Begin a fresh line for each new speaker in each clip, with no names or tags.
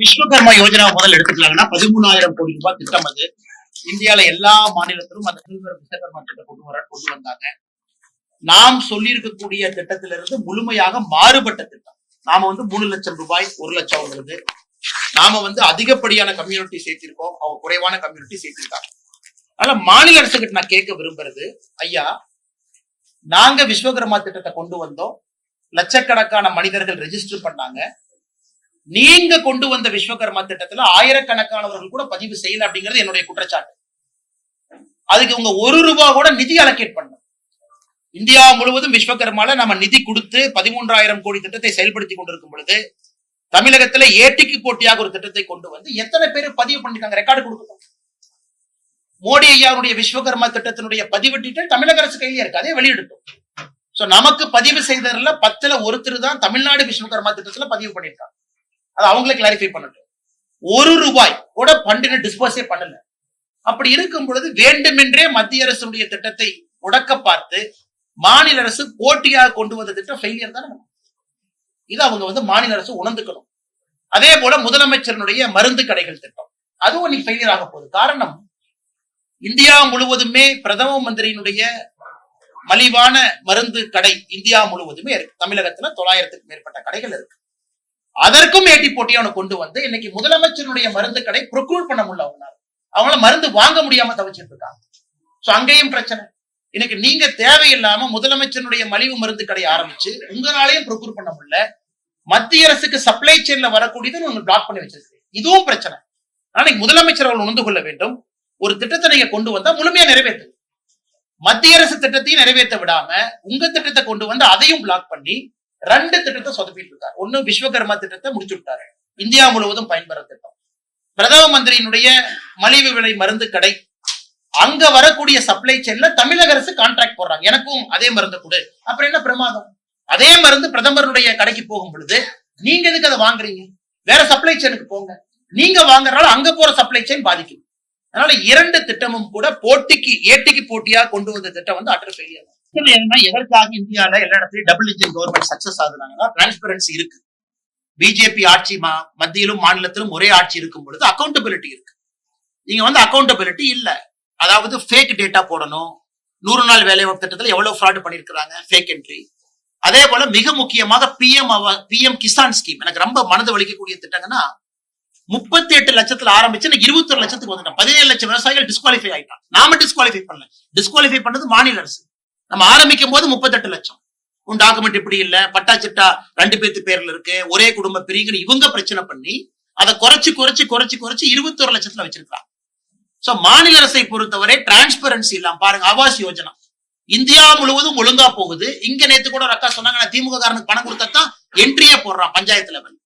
விஸ்வகர்மா யோஜனா முதல் எடுத்துக்கலாங்கன்னா 13,000 கோடி ரூபாய் திட்டம். அது இந்தியால எல்லா மாநிலத்திலும் அந்த விஸ்வகர்மா திட்டம் கொண்டு வந்தாங்க. நாம் சொல்லி இருக்கக்கூடிய திட்டத்திலிருந்து முழுமையாக மாறுபட்ட திட்டம். நாம 3 லட்சம் ரூபாய் 1 லட்சம்ங்கிறது நாம அதிகப்படியான கம்யூனிட்டி சேர்த்திருக்கோம், அவங்க குறைவான கம்யூனிட்டி சேர்த்திருக்காங்க. அதனால மாநில அரசுகிட்ட நான் கேட்க விரும்புறது, ஐயா நாங்க விஸ்வகர்மா திட்டத்தை கொண்டு வந்தோம், லட்சக்கணக்கான மனிதர்கள் ரெஜிஸ்டர் பண்ணாங்க. நீங்க கொண்டு வந்த விஸ்வகர்மா திட்டத்துல ஆயிரக்கணக்கானவர்கள் கூட பதிவு செய்யல அப்படிங்கிறது என்னுடைய குற்றச்சாட்டு. அதுக்கு உங்க 1 ரூபாய் கூட நிதி அலோகேட் பண்ண. இந்தியா முழுவதும் விஸ்வகர்மால நம்ம நிதி கொடுத்து 13,000 கோடி திட்டத்தை செயல்படுத்தி கொண்டிருக்கும் பொழுது தமிழகத்துல ஏட்டிக்கு போட்டியாக ஒரு திட்டத்தை கொண்டு வந்து எத்தனை பேர் பதிவு பண்ணிருக்காங்க? ரெக்கார்டு கொடுக்கணும். மோடி ஐயாவுடைய விஸ்வகர்மா திட்டத்தினுடைய பதிவு டீட்டெயில் தமிழக அரசு கையிலே இருக்கு, அதே வெளியிடட்டும். சோ நமக்கு பதிவு செய்ததுல 10ல் ஒருத்தர் தான் தமிழ்நாடு விஸ்வகர்மா திட்டத்துல பதிவு பண்ணிருக்காங்க. அது அவங்களே கிளாரிஃபை பண்ணட்டும். 1 ரூபாய் கூட பண்டிகை டிஸ்போஸே பண்ணல. அப்படி இருக்கும் பொழுது வேண்டுமென்றே மத்திய அரசுடைய திட்டத்தை முடக்க பார்த்து மாநில அரசு போட்டியாக கொண்டு வந்த திட்டம் ஃபெயிலியர் தானே. இது அவங்க மாநில அரசு உணர்ந்துக்கணும். அதே போல முதலமைச்சருடைய மருந்து கடைகள் திட்டம், அதுவும் இன்னைக்கு ஃபெயிலியர் ஆக போகுது. காரணம், இந்தியா முழுவதுமே பிரதம மந்திரியினுடைய மலிவான மருந்து கடை இந்தியா முழுவதுமே இருக்கு. தமிழகத்துல 900க்கும் மேற்பட்ட கடைகள் இருக்கு. அதற்கும் ஏட்டி போட்டியான கொண்டு வந்து இன்னைக்கு முதலமைச்சருடைய மருந்து கடை ப்ரொக்யூர் பண்ண முடியல. அவங்களால மருந்து வாங்க முடியாம தவிச்சிட்டு இருக்காங்க. சோ அங்கேயும் பிரச்சனை. இன்னைக்கு நீங்க தேவையில்லாம முதலமைச்சருடைய மலிவு மருந்து கடை ஆரம்பிச்சு உங்களாலையும் ப்ரொக்யூர் பண்ண முடியல. மத்திய அரசுக்கு சப்ளை செயின்ல வரக்கூடியது நீங்க பிளாக் பண்ணி வச்சிருக்கீங்க. இதுவும் பிரச்சனை. நாளைக்கு முதலமைச்சர் அவர்கள் உணர்ந்து கொள்ள வேண்டும். ஒரு திட்டத்தை நீங்க கொண்டு வந்தா முழுமையா நிறைவேற்று. மத்திய அரசு திட்டத்தையும் நிறைவேற்ற விடாம உங்க திட்டத்தை கொண்டு வந்து அதையும் பிளாக் பண்ணி 2 திட்டத்தை சொதப்பிட்டு இருக்காரு. ஒண்ணு விஸ்வகர்மா திட்டத்தை முடிச்சு விட்டாரு, இந்தியா முழுவதும் பயன்பெற திட்டம். பிரதம மந்திரியினுடைய மலிவு விலை மருந்து கடை, அங்க வரக்கூடிய சப்ளை செயின்ல தமிழக அரசு கான்ட்ராக்ட் போடுறாங்க, எனக்கும் அதே மருந்து கொடு. அப்புறம் என்ன பிரமாதம்? அதே மருந்து பிரதமருடைய கடைக்கு போகும் பொழுது நீங்க எதுக்கு அதை வாங்குறீங்க? வேற சப்ளை செயினுக்கு போங்க. நீங்க வாங்குறதால அங்க போற சப்ளை செயின் பாதிக்கும். அதனால 2 திட்டமும் கூட ஏட்டிக்கு போட்டியா கொண்டு வந்த திட்டம் அட்டர் ஃபெயிலியர். எதற்காக இந்தியால எல்லா இடத்துலயும் டபுள் இன்ஜின் கவர்மெண்ட் சக்சஸ் ஆகுதுன்னா டிரான்ஸ்பரன்சி இருக்கு. பிஜேபி ஆட்சி மத்தியிலும் மாநிலத்திலும் ஒரே ஆட்சி இருக்கும் பொழுது அக்கௌண்டபிலிட்டி இருக்கு. நீங்க அக்கௌண்டபிலிட்டி இல்ல. அதாவது ஃபேக் டேட்டா போடணும். 100 நாள் வேலைவாய்ப்பு திட்டத்துல எவ்வளவு ஃப்ராட் பண்ணிருக்காங்க, ஃபேக் என்ட்ரி. அதே போல மிக முக்கியமாக பிஎம் கிசான் ஸ்கீம் எனக்கு ரொம்ப மனது வலிக்கக்கூடிய திட்டங்கன்னா 38 லட்சத்துல ஆரம்பிச்சு 21 லட்சத்துக்கு வந்துட்டோம். 17 லட்சம் விவசாயிகள் டிஸ்குவாலிஃபை ஆயிட்டான். நாம டிஸ்குவாலிஃபை பண்ணல, டிஸ்குவாலிஃபை பண்ணது மாநில அரசு. நம்ம ஆரம்பிக்கும் போது 38 லட்சம். உன் டாக்குமெண்ட் இப்படி இல்ல, பட்டா சிட்டா 2 பேத்து பேர்ல இருக்கு, ஒரே குடும்ப பிரிவுன்னு இவங்க பிரச்சனை பண்ணி அதை குறைச்சு 21 லட்சத்துல வச்சிருக்காங்க. சோ மாநில அரசை பொறுத்தவரை டிரான்ஸ்பரன்சி இல்லாம பாருங்க. ஆவாஸ் யோஜனா இந்தியா முழுவதும் ஒழுங்கா போகுது. இங்க நேத்து கூட ஒரு அக்கா சொன்னாங்க, திமுக காரனுக்கு பணம் கொடுத்தா என்ட்ரியே போடுறான் பஞ்சாயத்து லெவல்.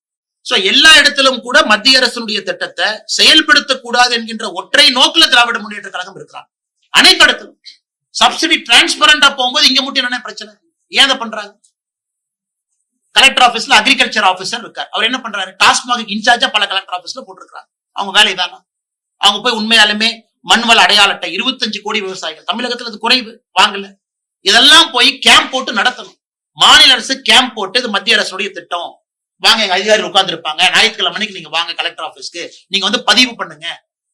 சோ எல்லா இடத்திலும் கூட மத்திய அரசுடைய திட்டத்தை செயல்படுத்தக்கூடாது என்கின்ற ஒற்றை நோக்கில திராவிட முன்னேற்ற கழகம் இருக்கிறாங்க. அனைத்து இடத்திலும் சப்சிடி டிரான்ஸ்பரண்டா போகும்போது இங்க மட்டும் என்ன பிரச்சனை? ஏன் பண்றாங்க? கலெக்டர் ஆபீஸ்ல அக்ரிகல்ச்சர் ஆபீசர் இருக்காரு, அவர் என்ன பண்றாரு? டாஸ்மாக் இன்சார்ஜா பல கலெக்டர் ஆபீஸ்ல போட்டிருக்காங்க. அவங்க வேலை தானே. அவங்க போய் உண்மையாலுமே மண்வள அடையாள அட்டை 25 கோடி விவசாயிகள் தமிழகத்துல அது குறைவு வாங்கல. இதெல்லாம் போய் கேம்ப் போட்டு நடத்தணும். மாநில அரசு கேம்ப் போட்டு இது மத்திய அரசுடைய திட்டம், வாங்க எங்க அதிகாரிகள் உட்கார்ந்து இருப்பாங்க, ஞாயிற்றுக்கிழமை மணிக்கு நீங்க வாங்க கலெக்டர் ஆபீஸ்க்கு, நீங்க பதிவு பண்ணுங்க.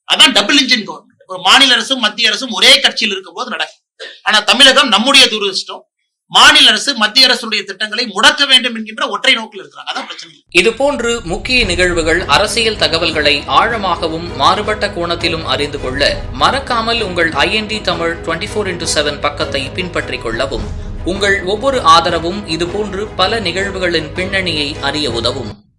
அதான் டபுள் இன்ஜின் கவர்மெண்ட். ஒரு மாநில அரசும் மத்திய அரசும் ஒரே கட்சியில் இருக்கும் போது நடக்கும். ஆனா தமிழகம் நம்முடைய துரதிர்ஷ்டம், மாநில அரசு மத்திய அரசுடைய திட்டங்களை முடக்க வேண்டும் என்கின்ற ஒற்றை நோக்கில் இருக்கிறாங்க. அதான் பிரச்சனை.
இது போன்று முக்கிய நிகழ்வுகள், அரசியல் தகவல்களை ஆழமாகவும் மாறுபட்ட கோணத்திலும் அறிந்து கொள்ள மறக்காமல் உங்கள் IND தமிழ் 24/7 பக்கத்தை பின்பற்றிக் கொள்ளவும். உங்கள் ஒவ்வொரு ஆதரவும் இதுபோன்று பல நிகழ்வுகளின் பின்னணியை அறிய உதவும்.